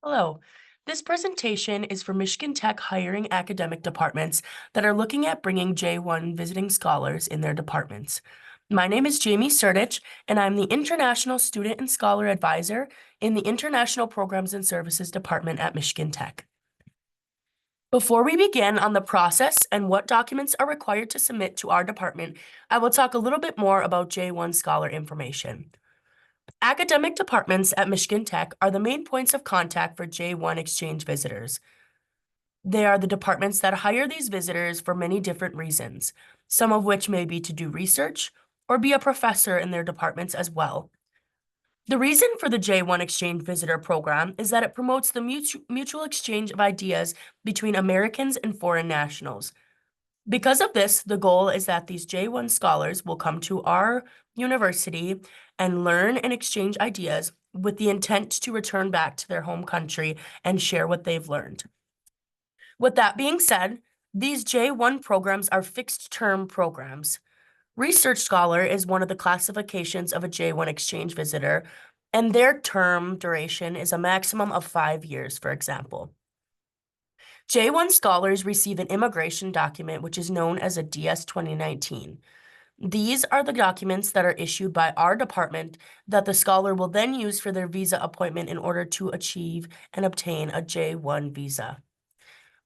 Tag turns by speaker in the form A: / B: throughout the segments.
A: Hello. This presentation is for Michigan Tech hiring academic departments that are looking at bringing J-1 visiting scholars in their departments. My name is Jamie Surdich, and I'm the International Student and Scholar Advisor in the International Programs and Services Department at Michigan Tech. Before we begin on the process and what documents are required to submit to our department, I will talk a little bit more about J-1 scholar information. Academic departments at Michigan Tech are the main points of contact for J-1 exchange visitors. They are the departments that hire these visitors for many different reasons, some of which may be to do research or be a professor in their departments as well. The reason for the J-1 exchange visitor program is that it promotes the mutual exchange of ideas between Americans and foreign nationals. Because of this, the goal is that these J-1 scholars will come to our university and learn and exchange ideas with the intent to return back to their home country and share what they've learned. With that being said, these J-1 programs are fixed-term programs. Research scholar is one of the classifications of a J-1 exchange visitor, and their term duration is a maximum of 5 years, for example. J-1 scholars receive an immigration document, which is known as a DS 2019. These are the documents that are issued by our department that the scholar will then use for their visa appointment in order to achieve and obtain a J-1 visa.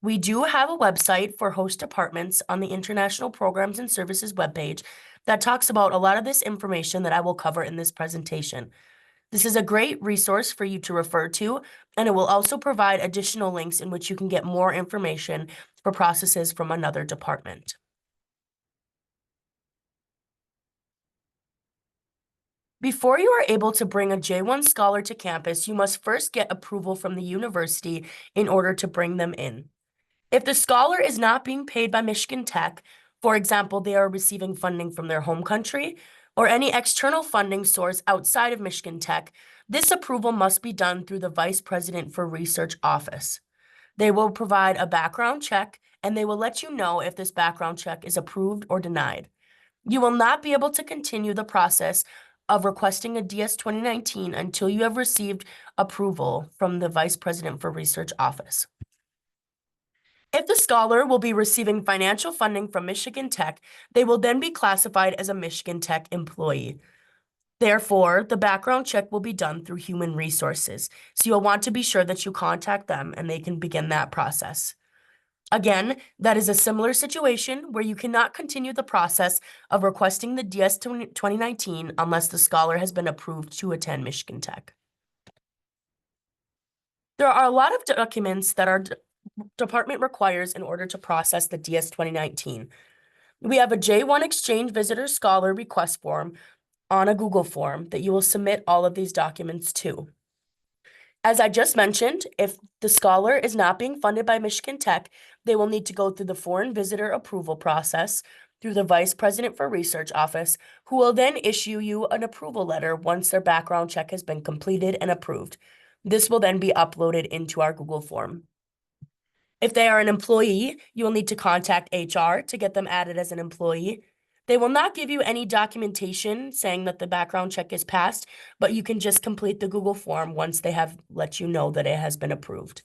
A: We do have a website for host departments on the International Programs and Services webpage that talks about a lot of this information that I will cover in this presentation. This is a great resource for you to refer to, and it will also provide additional links in which you can get more information for processes from another department. Before you are able to bring a J-1 scholar to campus, you must first get approval from the university in order to bring them in. If the scholar is not being paid by Michigan Tech, for example, they are receiving funding from their home country or any external funding source outside of Michigan Tech, this approval must be done through the Vice President for Research office. They will provide a background check, and they will let you know if this background check is approved or denied. You will not be able to continue the process of requesting a DS 2019 until you have received approval from the Vice President for Research office. If the scholar will be receiving financial funding from Michigan Tech, they will then be classified as a Michigan Tech employee. Therefore, the background check will be done through Human Resources, so you'll want to be sure that you contact them and they can begin that process. Again, that is a similar situation where you cannot continue the process of requesting the DS 2019 unless the scholar has been approved to attend Michigan Tech. There are a lot of documents that our department requires in order to process the DS 2019. We have a J-1 Exchange Visitor Scholar request form on a Google form that you will submit all of these documents to. As I just mentioned, if the scholar is not being funded by Michigan Tech, they will need to go through the foreign visitor approval process through the Vice President for Research office, who will then issue you an approval letter once their background check has been completed and approved. This will then be uploaded into our Google form. If they are an employee, you will need to contact HR to get them added as an employee. They will not give you any documentation saying that the background check is passed, but you can just complete the Google form once they have let you know that it has been approved.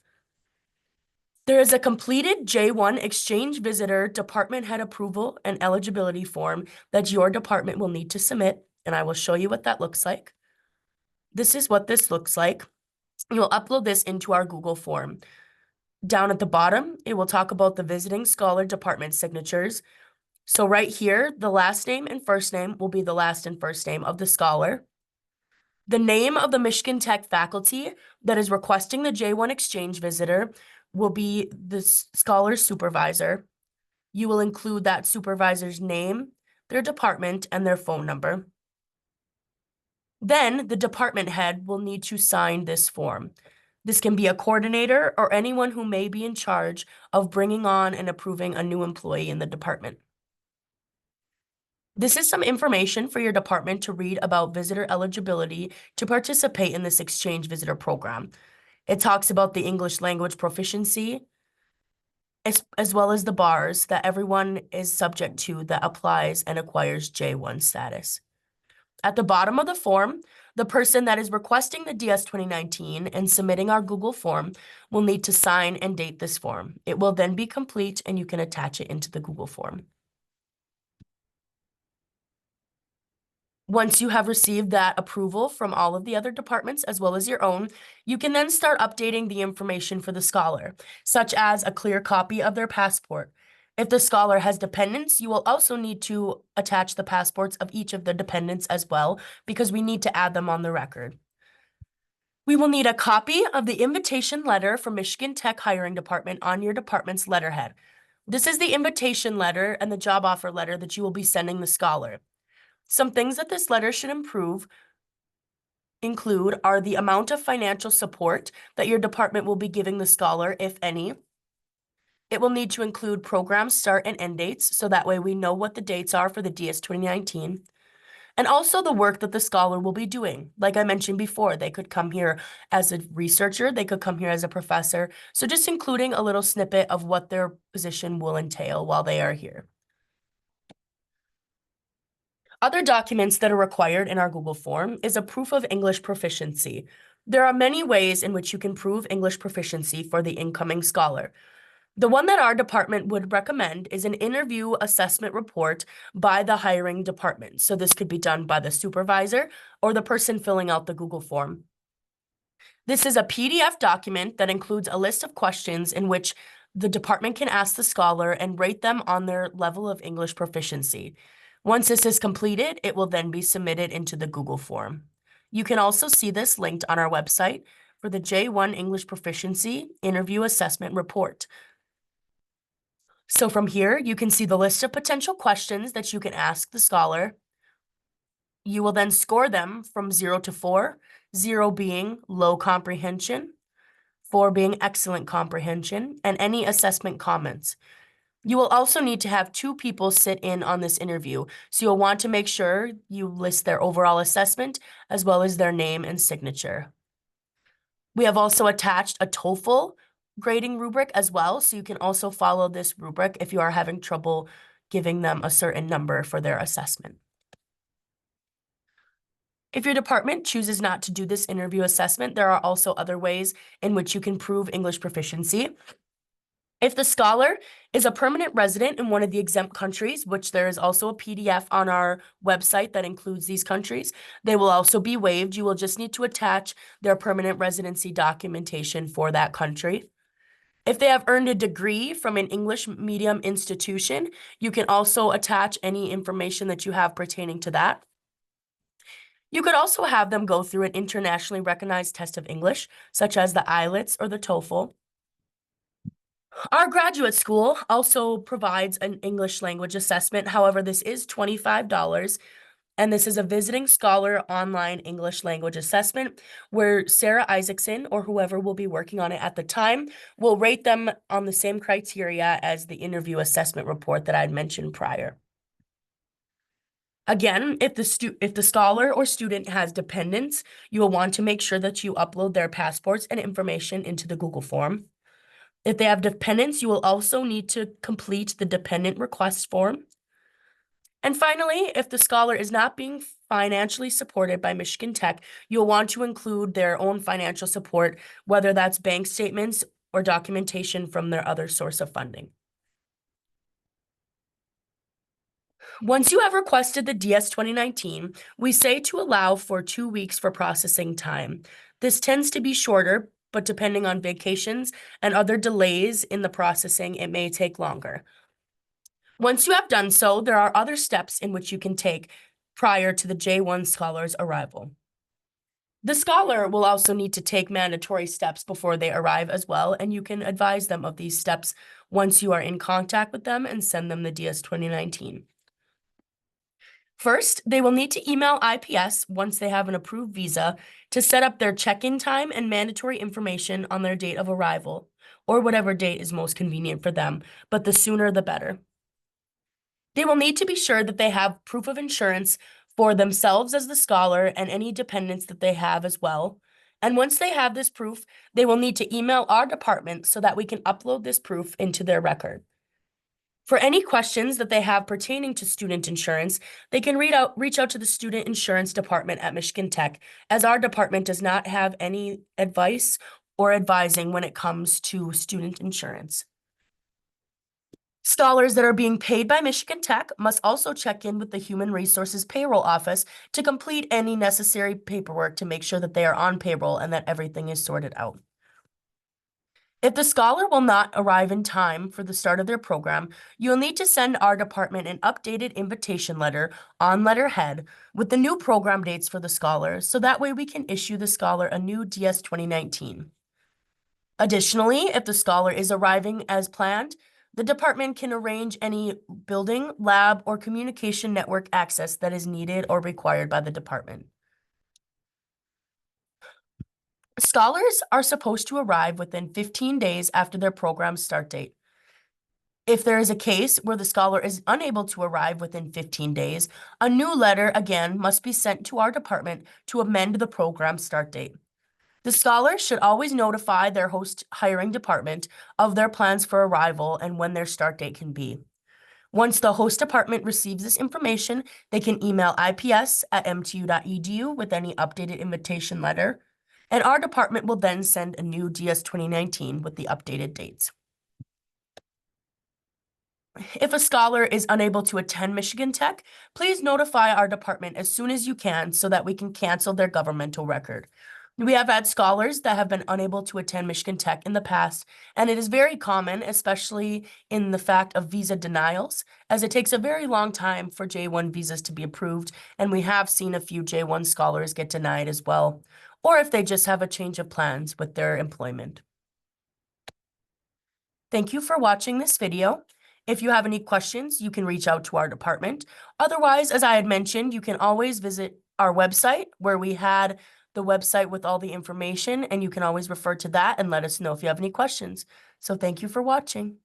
A: There is a completed J-1 Exchange Visitor Department Head Approval and Eligibility form that your department will need to submit, and I will show you what that looks like. This is what this looks like. You will upload this into our Google form. Down at the bottom, it will talk about the visiting scholar department signatures. So right here, the last name and first name will be the last and first name of the scholar. The name of the Michigan Tech faculty that is requesting the J-1 exchange visitor will be the scholar's supervisor. You will include that supervisor's name, their department, and their phone number. Then the department head will need to sign this form. This can be a coordinator or anyone who may be in charge of bringing on and approving a new employee in the department. This is some information for your department to read about visitor eligibility to participate in this exchange visitor program. It talks about the English language proficiency, as well as the bars that everyone is subject to that applies and acquires J-1 status. At the bottom of the form, the person that is requesting the DS 2019 and submitting our Google form will need to sign and date this form. It will then be complete and you can attach it into the Google form. Once you have received that approval from all of the other departments as well as your own, you can then start updating the information for the scholar, such as a clear copy of their passport. If the scholar has dependents, you will also need to attach the passports of each of the dependents as well, because we need to add them on the record. We will need a copy of the invitation letter from Michigan Tech Hiring Department on your department's letterhead. This is the invitation letter and the job offer letter that you will be sending the scholar. Some things that this letter should include are the amount of financial support that your department will be giving the scholar, if any. It will need to include program start and end dates, so that way we know what the dates are for the DS 2019. And also the work that the scholar will be doing. Like I mentioned before, they could come here as a researcher, they could come here as a professor. So just including a little snippet of what their position will entail while they are here. Other documents that are required in our Google form is a proof of English proficiency. There are many ways in which you can prove English proficiency for the incoming scholar. The one that our department would recommend is an interview assessment report by the hiring department. So this could be done by the supervisor or the person filling out the Google form. This is a PDF document that includes a list of questions in which the department can ask the scholar and rate them on their level of English proficiency. Once this is completed, it will then be submitted into the Google form. You can also see this linked on our website for the J-1 English Proficiency Interview Assessment Report. So from here, you can see the list of potential questions that you can ask the scholar. You will then score them from 0 to 4, 0 being low comprehension, 4 being excellent comprehension, and any assessment comments. You will also need to have 2 people sit in on this interview, so you'll want to make sure you list their overall assessment as well as their name and signature. We have also attached a TOEFL grading rubric as well, so you can also follow this rubric if you are having trouble giving them a certain number for their assessment. If your department chooses not to do this interview assessment, there are also other ways in which you can prove English proficiency. If the scholar is a permanent resident in one of the exempt countries, which there is also a PDF on our website that includes these countries, they will also be waived. You will just need to attach their permanent residency documentation for that country. If they have earned a degree from an English medium institution, you can also attach any information that you have pertaining to that. You could also have them go through an internationally recognized test of English, such as the IELTS or the TOEFL. Our graduate school also provides an English language assessment. However, this is $25, and this is a visiting scholar online English language assessment where Sarah Isaacson or whoever will be working on it at the time will rate them on the same criteria as the interview assessment report that I'd mentioned prior. Again, if the scholar or student has dependents, you will want to make sure that you upload their passports and information into the Google form. If they have dependents, you will also need to complete the dependent request form. And finally, if the scholar is not being financially supported by Michigan Tech, you'll want to include their own financial support, whether that's bank statements or documentation from their other source of funding. Once you have requested the DS 2019, we say to allow for 2 weeks for processing time. This tends to be shorter, but depending on vacations and other delays in the processing, it may take longer. Once you have done so, there are other steps in which you can take prior to the J-1 scholar's arrival. The scholar will also need to take mandatory steps before they arrive as well, and you can advise them of these steps once you are in contact with them and send them the DS 2019. First, they will need to email IPS once they have an approved visa to set up their check-in time and mandatory information on their date of arrival, or whatever date is most convenient for them, but the sooner the better. They will need to be sure that they have proof of insurance for themselves as the scholar and any dependents that they have as well. And once they have this proof, they will need to email our department so that we can upload this proof into their record. For any questions that they have pertaining to student insurance, they can reach out to the Student Insurance Department at Michigan Tech, as our department does not have any advice or advising when it comes to student insurance. Scholars that are being paid by Michigan Tech must also check in with the Human Resources Payroll Office to complete any necessary paperwork to make sure that they are on payroll and that everything is sorted out. If the scholar will not arrive in time for the start of their program, you'll need to send our department an updated invitation letter on letterhead with the new program dates for the scholar, so that way we can issue the scholar a new DS 2019. Additionally, if the scholar is arriving as planned, the department can arrange any building, lab, or communication network access that is needed or required by the department. Scholars are supposed to arrive within 15 days after their program start date. If there is a case where the scholar is unable to arrive within 15 days, a new letter again must be sent to our department to amend the program start date. The scholar should always notify their host hiring department of their plans for arrival and when their start date can be. Once the host department receives this information, they can email ips@mtu.edu with any updated invitation letter, and our department will then send a new DS 2019 with the updated dates. If a scholar is unable to attend Michigan Tech, please notify our department as soon as you can so that we can cancel their governmental record. We have had scholars that have been unable to attend Michigan Tech in the past, and it is very common, especially in the fact of visa denials, as it takes a very long time for J-1 visas to be approved, and we have seen a few J-1 scholars get denied as well, or if they just have a change of plans with their employment. Thank you for watching this video. If you have any questions, you can reach out to our department. Otherwise, as I had mentioned, you can always visit our website where we had the website with all the information, and you can always refer to that and let us know if you have any questions. So thank you for watching.